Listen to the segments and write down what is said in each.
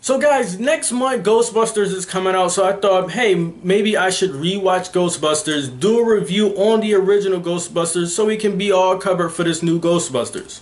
So guys, next month Ghostbusters is coming out, so I thought, hey, maybe I should rewatch Ghostbusters, do a review on the original Ghostbusters so we can be all covered for this new Ghostbusters.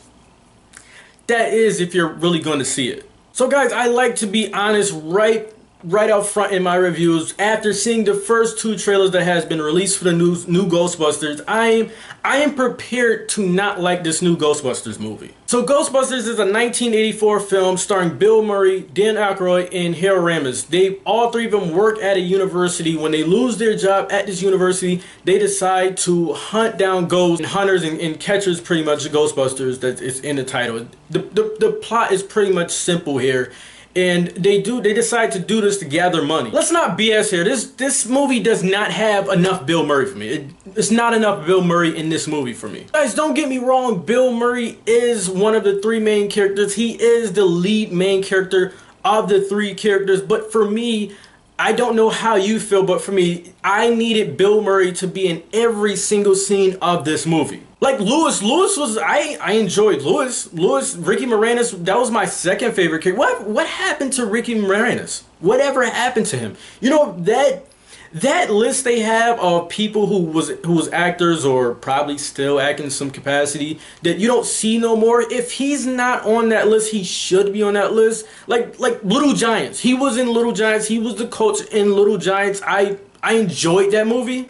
That is if you're really going to see it. So guys, I like to be honest right out front in my reviews. After seeing the first two trailers that has been released for the new Ghostbusters, I am prepared to not like this new Ghostbusters movie. So Ghostbusters is a 1984 film starring Bill Murray, Dan Aykroyd, and Harold Ramis. All three of them work at a university. When they lose their job at this university, they decide to hunt down ghosts and hunters and catchers, pretty much the Ghostbusters that is in the title. The plot is pretty much simple here. And they decide to do this to gather money. Let's not BS here. This movie does not have enough Bill Murray for me. It's not enough Bill Murray in this movie for me. Guys, don't get me wrong. Bill Murray is one of the three main characters. He is the lead main character of the three characters. But for me, I don't know how you feel, but for me, I needed Bill Murray to be in every single scene of this movie. Like Lewis was, I enjoyed Lewis, Ricky Moranis, that was my second favorite character. What happened to Ricky Moranis? Whatever happened to him? You know, that list they have of people who was actors or probably still acting in some capacity that you don't see no more. If he's not on that list, he should be on that list. Like Little Giants. He was in Little Giants. He was the coach in Little Giants. I enjoyed that movie.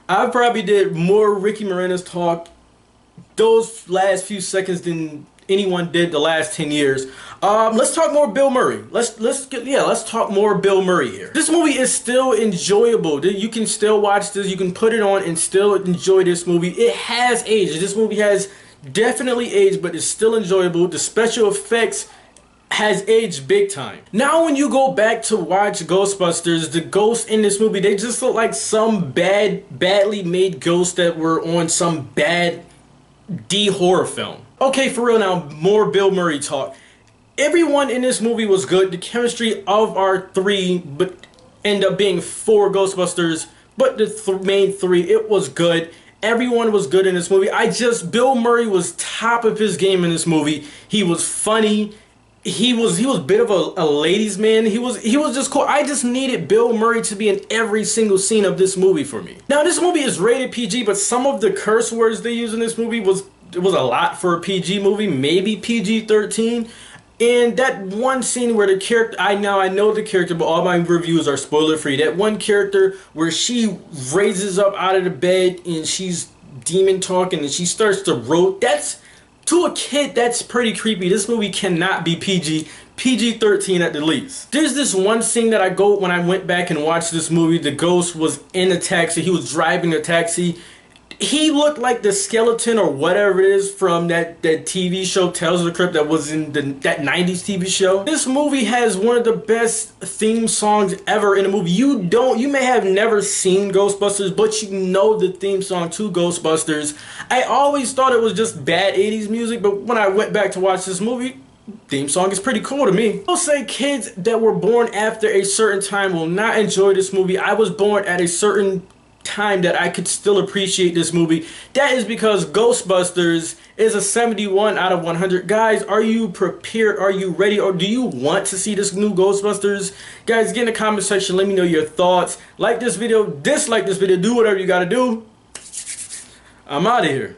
I probably did more Ricky Moranis talk those last few seconds than anyone did the last 10 years. Let's talk more Bill Murray. Let's talk more Bill Murray here. This movie is still enjoyable. You can still watch this. You can put it on and still enjoy this movie. It has aged. This movie has definitely aged, but it's still enjoyable. The special effects has aged big time. Now when you go back to watch Ghostbusters, the ghosts in this movie, they just look like some badly made ghosts that were on some bad D-horror film. Okay, for real now, more Bill Murray talk. Everyone in this movie was good. The chemistry of our three, but end up being four Ghostbusters, but the main three, it was good. Everyone was good in this movie. Bill Murray was top of his game in this movie. He was funny. He was a bit of a ladies' man. He was just cool. I just needed Bill Murray to be in every single scene of this movie for me. Now this movie is rated PG, but some of the curse words they use in this movie was a lot for a PG movie, maybe PG-13. And that one scene where the character, I know the character, but all my reviews are spoiler free. That one character where she raises up out of the bed and she's demon talking and she starts to rote. To a kid, that's pretty creepy. This movie cannot be PG-13 at the least. There's this one scene that when I went back and watched this movie, the ghost was in a taxi. He was driving a taxi. He looked like the skeleton or whatever it is from that TV show Tales of the Crypt that was in that 90s TV show. This movie has one of the best theme songs ever in a movie. You may have never seen Ghostbusters, but you know the theme song to Ghostbusters. I always thought it was just bad 80s music, but when I went back to watch this movie, theme song is pretty cool to me. I'll say kids that were born after a certain time will not enjoy this movie. I was born at a certain time that I could still appreciate this movie. That is because Ghostbusters is a 71 out of 100. Guys, are you prepared? Are you ready? Or do you want to see this new Ghostbusters? Guys, get in the comment section. Let me know your thoughts. Like this video, dislike this video, do whatever you gotta do. I'm out of here.